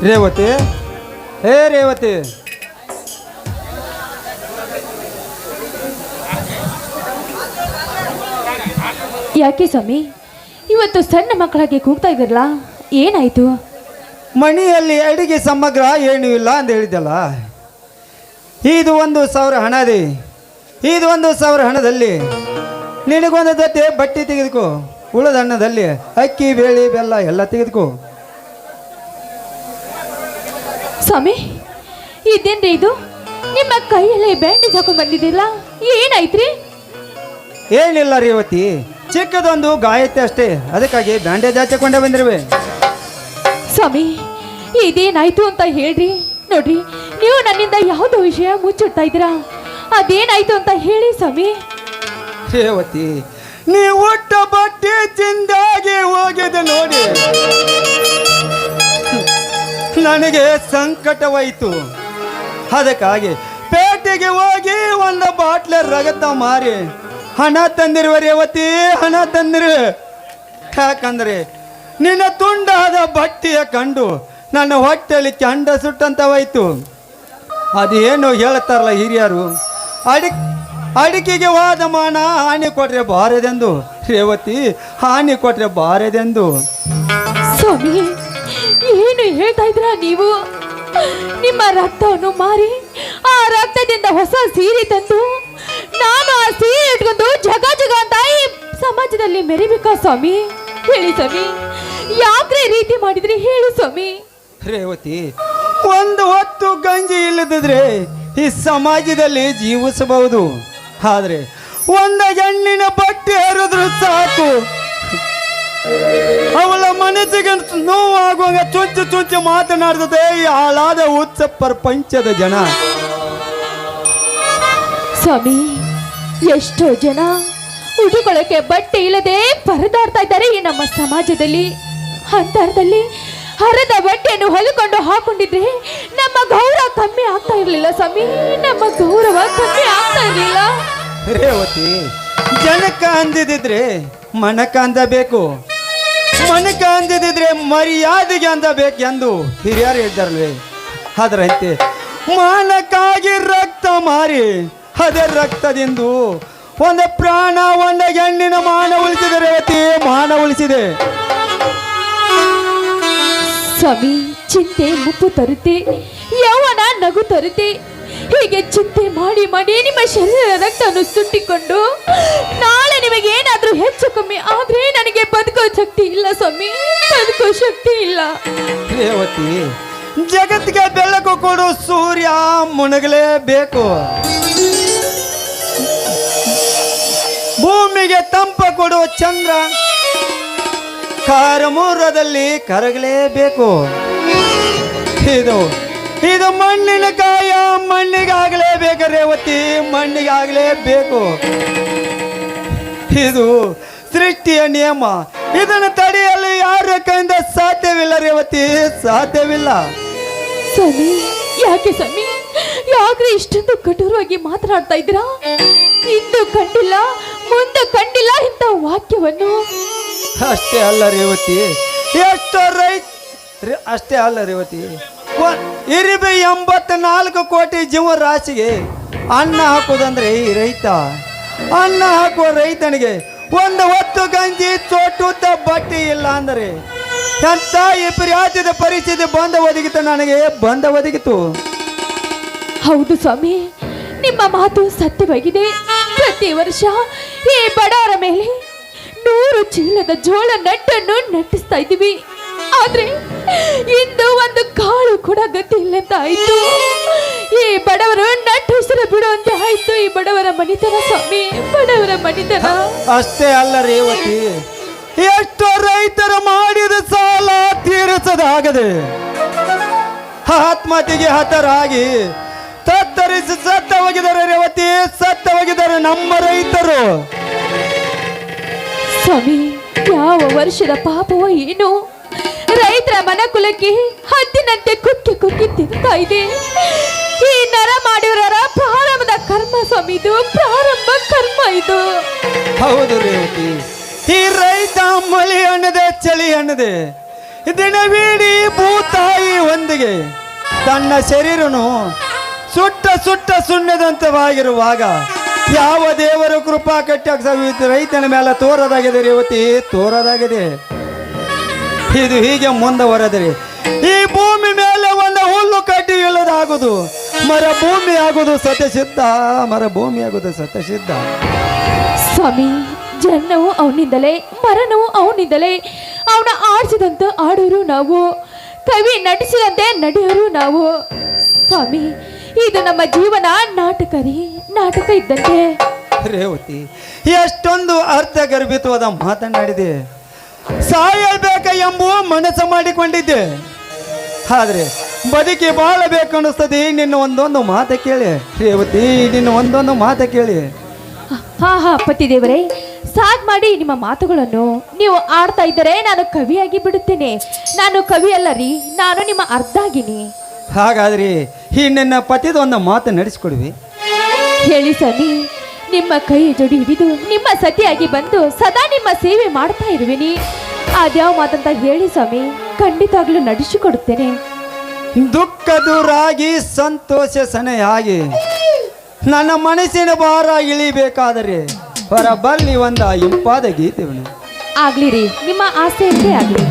ರೇವತಿ, ಹೇ ರೇವತಿ, ಯಾಕೆ ಸ್ವಾಮಿ ಇವತ್ತು ಸಣ್ಣ ಮಕ್ಕಳಾಗಿ ಕೂಗ್ತಾ ಇದ್ರಲ್ಲ, ಏನಾಯ್ತು? ಮನೆಯಲ್ಲಿ ಅಡಿಗೆ ಸಮಗ್ರ ಏನೂ ಇಲ್ಲ ಅಂತ ಹೇಳಿದ್ದಲ್ಲ. ಇದು 1,000 ಹಣ ಇದೆ. ಇದು 1,000 ಹಣದಲ್ಲಿ ನಿನಗೊಂದು ಜೊತೆ ಬಟ್ಟೆ ತೆಗೆದುಕೋ. ಉಳಿದ ಹಣದಲ್ಲಿ ಅಕ್ಕಿ, ಬೇಳೆ, ಬೆಲ್ಲ ಎಲ್ಲ ತೆಗೆದುಕೋ. ಸ್ವಾಮಿ, ಇದೇನ್ರಿ ಇದು? ನಿಮ್ಮ ಕೈಯಲ್ಲಿ ಬ್ಯಾಂಡೇಜ್ ಹಾಕೊಂಡು ಬಂದಿದ್ದಿಲ್ಲ, ಏನಾಯ್ತ್ರಿ? ಏನಿಲ್ಲ ರೇವತಿ, ಚಿಕ್ಕದೊಂದು ಗಾಯತೆ ಅಷ್ಟೇ, ಅದಕ್ಕಾಗಿ ಬ್ಯಾಂಡೇಜ್ ಹಾಕಿಕೊಂಡೇ ಬಂದಿರುವೆ. ಸ್ವಾಮಿ, ಇದೇನಾಯ್ತು ಅಂತ ಹೇಳ್ರಿ. ನೋಡ್ರಿ, ನೀವು ನನ್ನಿಂದ ಯಾವುದೋ ವಿಷಯ ಮುಚ್ಚಿಡ್ತಾ ಇದ್ದೀರಾ. ಅದೇನಾಯ್ತು ಅಂತ ಹೇಳಿ ಸ್ವಾಮಿ. ರೇವತಿ, ನೀ ಉಟ್ಟ ಬಟ್ಟೆ ಚಿಂದಾಗಿ ಹೋಗಿದೆ ನೋಡಿ, ನನಗೆ ಸಂಕಟವಾಯಿತು. ಅದಕ್ಕಾಗಿ ಪೇಟೆಗೆ ಹೋಗಿ ಒಂದು ಬಾಟ್ಲೆ ರಗತ ಮಾರಿ ಹಣ ತಂದಿರುವ ರೇವತಿ, ಹಣ ತಂದಿರುವೆ. ಯಾಕಂದ್ರೆ ನಿನ್ನ ತುಂಡಾದ ಬಟ್ಟೆಯ ಕಂಡು ನನ್ನ ಹೊಟ್ಟೆಯಲ್ಲಿ ಕೆಂಡ ಸುಟ್ಟಂತವಾಯ್ತು. ಅದೇನು ಹೇಳ್ತಾರಲ್ಲ ಹಿರಿಯರು, ಅಡಿಕೆಗೆ ವಾದ ಮಾನ ಹಾನಿ ಕೊಟ್ರೆ ಬಾರದೆಂದು. ರೇವತಿ, ಹಾನಿ ಕೊಟ್ರೆ ಬಾರದೆಂದು. ಸ್ವಾಮಿ, ಏನು ಹೇಳ್ತಾ ಇದ್ರ ನೀವು? ನಿಮ್ಮ ರಕ್ತವನ್ನು ಮಾರಿ ಆ ರಕ್ತದಿಂದ ಹೊಸ ಸೀರೆ ತಂದು ನಾನು ಆ ಸೀರೆ ಇಟ್ಕೊಂಡು ಜಗ ಜಗ ಅಂತ ಈ ಸಮಾಜದಲ್ಲಿ ಮೆರಿಬೇಕಾ ಸ್ವಾಮಿ? ಹೇಳಿ ಸ್ವಾಮಿ, ಯಾಕ್ರೆ ರೀತಿ ಮಾಡಿದ್ರಿ ಹೇಳಿ ಸ್ವಾಮಿ. ರೇವತಿ, ಒಂದು ಹೊತ್ತು ಗಂಜಿ ಇಲ್ಲದಿದ್ರೆ ಈ ಸಮಾಜದಲ್ಲಿ ಜೀವಿಸಬಹುದು. ಆದ್ರೆ ಒಂದು ಹೆಣ್ಣಿನ ಬಟ್ಟೆ ಹರಿದ್ರು ಸಾಕು, ಅವಳ ಮನಸ್ಸಿಗೆ ನೋವಾಗುವಾಗ ಚುಂಚು ಚುಂಚು ಮಾತನಾಡ್ತದೆ ಈ ಹಾಳಾದ ಹುಚ್ಚ ಪ್ರಪಂಚದ ಜನ. ಸ್ವಾಮಿ, ಎಷ್ಟೋ ಜನ ಉಡುಗೊಳಕ್ಕೆ ಬಟ್ಟೆ ಇಲ್ಲದೆ ಪರದಾಡ್ತಾ ಇದ್ದಾರೆ ಈ ನಮ್ಮ ಸಮಾಜದಲ್ಲಿ. ಅಂತರದಲ್ಲಿ ಹರದ ಬಟ್ಟೆಯನ್ನು ಹೊಲಿಕೊಂಡು ಹಾಕೊಂಡಿದ್ರೆ ನಮ್ಮ ಗೌರವ ಕಮ್ಮಿ ಆಗ್ತಾ ಇರ್ಲಿಲ್ಲ ಸ್ವಾಮಿ, ನಮ್ಮ ಗೌರವ ಕಮ್ಮಿ ಆಗ್ತಾ ಇರ್ಲಿಲ್ಲ. ರೇವತಿ, ಜನಕ ಅಂದಿದ್ರೆ ಮನಕ ಅಂದಬೇಕು, ಮನಕ ಅಂದಿದ್ರೆ ಮರ್ಯಾದೆಗೆ ಅಂದಬೇಕು ಎಂದು ಹಿರಿಯರು ಹೇಳಿದ್ದಾರಲ್ವೇ. ಅದರಂತೆ ಮಾನಕ್ಕಾಗಿ ರಕ್ತ ಮಾರಿ ಅದೇ ರಕ್ತದಿಂದ ಒಂದು ಪ್ರಾಣ, ಒಂದು ಹೆಣ್ಣಿನ ಮಾನ ಉಳಿಸಿದೆ ರೇವತಿ, ಮಾನ ಉಳಿಸಿದೆ. ಸ್ವಾಮಿ, ಚಿಂತೆ ಮುಪ್ಪು ತರುತ್ತೆ, ಯೌವನ ನಗು ತರುತ್ತೆ. ಹೀಗೆ ಚಿಂತೆ ಮಾಡಿ ಮಾಡಿ ನಿಮ್ಮ ಶರೀರ ರಕ್ತವನ್ನು ಸುಟ್ಟಿಕೊಂಡು ನಾಳೆ ನಿಮಗೆ ಏನಾದ್ರೂ ಹೆಚ್ಚು ಕಮ್ಮಿ ಆದ್ರೆ ನನಗೆ ಬದುಕೋ ಶಕ್ತಿ ಇಲ್ಲ ಸ್ವಾಮಿ, ಬದುಕೋ ಶಕ್ತಿ ಇಲ್ಲ. ರೇವತಿ, ಜಗತ್ತಿಗೆ ಬೆಳಕು ಕೊಡು ಸೂರ್ಯ ಮುಣಗಲೇಬೇಕು, ಭೂಮಿಗೆ ತಂಪ ಕೊಡು ಚಂದ್ರ ಕಾರಮೂರದಲ್ಲಿ ಕರಗಲೇಬೇಕು. ಇದು ಮಣ್ಣಿನ ಕಾಯ, ಮಣ್ಣಿಗಾಗಲೇಬೇಕು ರೇವತಿ, ಮಣ್ಣಿಗಾಗಲೇಬೇಕು. ಇದು ಸೃಷ್ಟಿಯ ನಿಯಮ, ಇದನ್ನು ತಡೆಯಲು ಯಾರ ಕೈಯಿಂದ ಸಾಧ್ಯವಿಲ್ಲ ರೇವತಿ, ಸಾಧ್ಯವಿಲ್ಲ. ಸ್ವಾಮಿ, ಯಾಕೆ ಸ್ವಾಮಿ, ಯಾಕ್ರೆ ಇಷ್ಟೊಂದು ಕಠೋರವಾಗಿ ಮಾತನಾಡ್ತಾ ಇದ್ದೀರಾ? ಇಂದು ಕಂಡಿಲ್ಲ ಮುಂದೆ ಕಂಡಿಲ್ಲ ಇಂಥ ವಾಕ್ಯವನ್ನು. ಅಷ್ಟೇ ಅಲ್ಲ ರೇವತಿ, ಎಷ್ಟೋ ಅಷ್ಟೇ ಅಲ್ಲ ರೇವತಿ, ಇರಿಬಿ 84 ಕೋಟಿ ಜೀವರಾಶಿಗೆ ಅನ್ನ ಹಾಕೋದಂದ್ರೆ ಈ ರೈತ. ಅನ್ನ ಹಾಕುವ ರೈತನಿಗೆ ಒಂದು ಹೊತ್ತು ಗಂಜಿ ಚೋಟುತ್ತ ಬಟ್ಟೆ ಇಲ್ಲ ಅಂದರೆ ಎಂತ ವಿಪರ್ಯಾಸದ ಪರಿಸ್ಥಿತಿ ಬಂದ ಒದಗಿತು, ನನಗೆ ಬಂದ ಒದಗಿತು. ಹೌದು ಸ್ವಾಮಿ, ನಿಮ್ಮ ಮಾತು ಸತ್ಯವಾಗಿದೆ. ಪ್ರತಿ ವರ್ಷ ಈ ಬಡವರ ಮೇಲೆ 100 ಚೀಲದ ಜೋಳ ನಟ್ಟನ್ನು ನಟ್ಟಿಸ್ತಾ ಇದ್ದೀವಿ. ಆದ್ರೆ ಇಂದು ಒಂದು ಕಾಳು ಕೂಡ ಗತಿ ಇಲ್ಲಂತ ಆಯ್ತು. ಈ ಬಡವರು ನಟ್ಟು ಹೆಸರು ಬಿಡುವಂತೆ ಆಯ್ತು ಈ ಬಡವರ ಮನಿತನ ಸ್ವಾಮಿ, ಬಡವರ ಮನಿತನ. ಅಷ್ಟೇ ಅಲ್ಲ ರೇವತಿ, ಎಷ್ಟೋ ರೈತರ ಮಾಡಿದ ಸಾಲ ತೀರಿಸದಾಗದೆ ಆತ್ಮಹತ್ಯೆಗೆ ಹತರಾಗಿ ತತ್ತರಿಸಿ ಸತ್ತ ಹೋಗಿದ್ದಾರೆ ರೇವತಿ, ಸತ್ತ ಹೋಗಿದ್ದಾರೆ ನಮ್ಮ ರೈತರು. ಸ್ವಾಮಿ, ಯಾವ ವರ್ಷದ ಪಾಪವೋ ಏನು, ರೈತರ ಮನಕುಲಕ್ಕೆ ಹದ್ದಿನಂತೆ ಕುಕ್ಕಿ ಕುಕ್ಕಿ ತಿಂತಾ ಇದೆ. ಈ ನರ ಮಾಡಿರೋರ ಪ್ರಾರಂಭದ ಕರ್ಮ ಸ್ವಾಮಿ, ಇದು ಪ್ರಾರಂಭ ಕರ್ಮ ಇದು. ಹೌದು ರೇವತಿ, ಈ ರೈತ ಮಳಿ ಅನ್ನದೆ ಚಳಿ ಅನ್ನದೆ ದಿನವೀಡಿ ಭೂತಾಯಿ ಒಂದಿಗೆ ತನ್ನ ಶರೀರನು ಸುಟ್ಟ ಸುಟ್ಟ ಸುಣ್ಣದಂತವಾಗಿರುವಾಗ ಯಾವ ದೇವರು ಕೃಪಾ ಕಟ್ಟ ರೈತನ ಮೇಲೆ ತೋರದಾಗಿದೆ ರೇವತಿ, ತೋರದಾಗಿದೆ. ಇದು ಹೀಗೆ ಮುಂದುವರೆದರೆ ಈ ಭೂಮಿ ಮೇಲೆ ಒಂದು ಹುಲ್ಲು ಕಡ್ಡಿ ಇಲ್ಲದಾಗುದು, ಮರ ಭೂಮಿ ಆಗುದು ಸತ್ಯಸಿದ್ಧ, ಮರ ಭೂಮಿ ಆಗುದು ಸತ್ಯಸಿದ್ಧ. ಸ್ವಾಮಿ, ಜನ್ನವು ಅವನಿಂದಲೇ, ಮರಣವು ಅವನಿಂದಲೇ. ಅವನ ಆಡಿಸಿದಂತ ಆಡೋರು ನಾವು, ಕವಿ ನಟಿಸಿದಂತೆ ನಡೆಯೋರು ನಾವು. ಸ್ವಾಮಿ, ಇದು ನಮ್ಮ ಜೀವನ ನಾಟಕ ರೀ, ನಾಟಕ ಇದ್ದಂತೆ. ರೇವತಿ, ಎಷ್ಟೊಂದು ಅರ್ಥಗರ್ಭಿತವಾದ ಮಾತನಾಡಿದೆ. ಸಾಯಬೇಕ ಎಂಬುವ ಮನಸ್ಸು ಮಾಡಿಕೊಂಡಿದ್ದೆ, ಆದ್ರೆ ಬದುಕಿ ಬಾಳಬೇಕನ್ನಿಸ್ತದೆ. ನಿನ್ನ ಒಂದೊಂದು ಮಾತು ಕೇಳಿ ರೇವತಿ, ನಿನ್ನ ಒಂದೊಂದು ಮಾತು ಕೇಳಿ. ಹಾ ಪತಿದೇವರೇ, ಸಾಕ್ ಮಾಡಿ ನಿಮ್ಮ ಮಾತುಗಳನ್ನು. ನೀವು ಆಡ್ತಾ ಇದ್ದರೆ ನಾನು ಕವಿಯಾಗಿ ಬಿಡುತ್ತೇನೆ. ನಾನು ಕವಿ ಅಲ್ಲ ರೀ, ನಾನು ನಿಮ್ಮ ಅರ್ಧ ಆಗಿನಿ. ಹಾಗಾದ್ರೆ ಈ ನಿನ್ನ ಪತಿದ ಒಂದು ಮಾತು ನಡೆಸಿಕೊಡ್ವಿ. ಹೇಳಿ ಸ್ವಾಮಿ, ನಿಮ್ಮ ಕೈ ಜೋಡಿ ಹಿಡಿದು ನಿಮ್ಮ ಸತಿಯಾಗಿ ಬಂದು ಸದಾ ನಿಮ್ಮ ಸೇವೆ ಮಾಡ್ತಾ ಇರುವಿನಿ. ಅದ್ಯಾವ ಮಾತಂತ ಹೇಳಿ ಸ್ವಾಮಿ, ಖಂಡಿತವಾಗ್ಲೂ ನಡೆಸಿಕೊಡುತ್ತೇನೆ. ದುಃಖ ದೂರಾಗಿ ಸಂತೋಷ ಸನೆಯಾಗಿ ನನ್ನ ಮನಸ್ಸಿನ ಭಾರ ಇಳಿಬೇಕಾದರೆ ಹೊರಬಲ್ಲಿ ಒಂದ ಇಂಪಾದ ಗೀತೆವನು. ಆಗ್ಲಿ ರೀ, ನಿಮ್ಮ ಆಸೆಯಂತೆ ಆಗ್ಲಿ.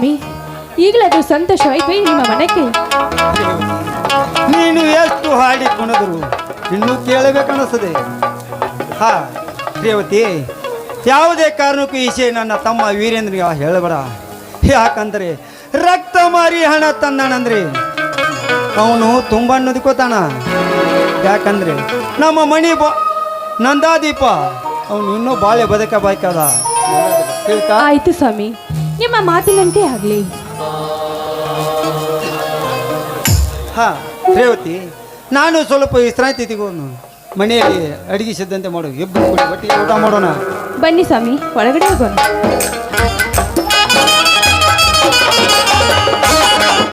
ಸ್ವಾಮಿ ಈಗಲದು ಸಂತೋಷವಾಯ್ತು ನಿಮ್ಮ ಮನಕ್ಕೆ. ನೀನು ಎಷ್ಟು ಹಾಡಿ ಕುಣಿದ್ರು ಇನ್ನೂ ಕೇಳಬೇಕನ್ನಿಸ್ತದೆ. ಹಾ ರೇವತಿ, ಯಾವುದೇ ಕಾರಣಕ್ಕೂ ಈಶೆ ನನ್ನ ತಮ್ಮ ವೀರೇಂದ್ರನಿಗೆ ಹೇಳಬೇಡ. ಯಾಕಂದ್ರೆ ರಕ್ತ ಮಾರಿ ಹಣ ತಂದಾನಂದ್ರೆ ಅವನು ತುಂಬ ನೊದ್ಕೋತಾನ. ಯಾಕಂದ್ರೆ ನಮ್ಮ ಮಣಿ ನಂದಾದೀಪ ಅವನು ಇನ್ನೂ ಬಾಳೆ ಬದುಕಬೇಕಾದ. ತಿಳ್ಕಾ? ಆಯ್ತು ಸ್ವಾಮಿ, ನಿಮ್ಮ ಮಾತಿನಂತೆ ಆಗ್ಲಿ. ಹಾ ರೇವತಿ, ನಾನು ಸ್ವಲ್ಪ ವಿಶ್ರಾಂತಿ ತಗೋನು. ಮನೆಯಲ್ಲಿ ಅಡಿಗೆ ಸಿದ್ಧಂತೆ ಮಾಡು. ಇಬ್ಬರು ಒಟ್ಟಿಗೆ ಊಟ ಮಾಡೋಣ. ಬನ್ನಿ ಸ್ವಾಮಿ, ಒಳಗಡೆ ಹೋಗೋಣ.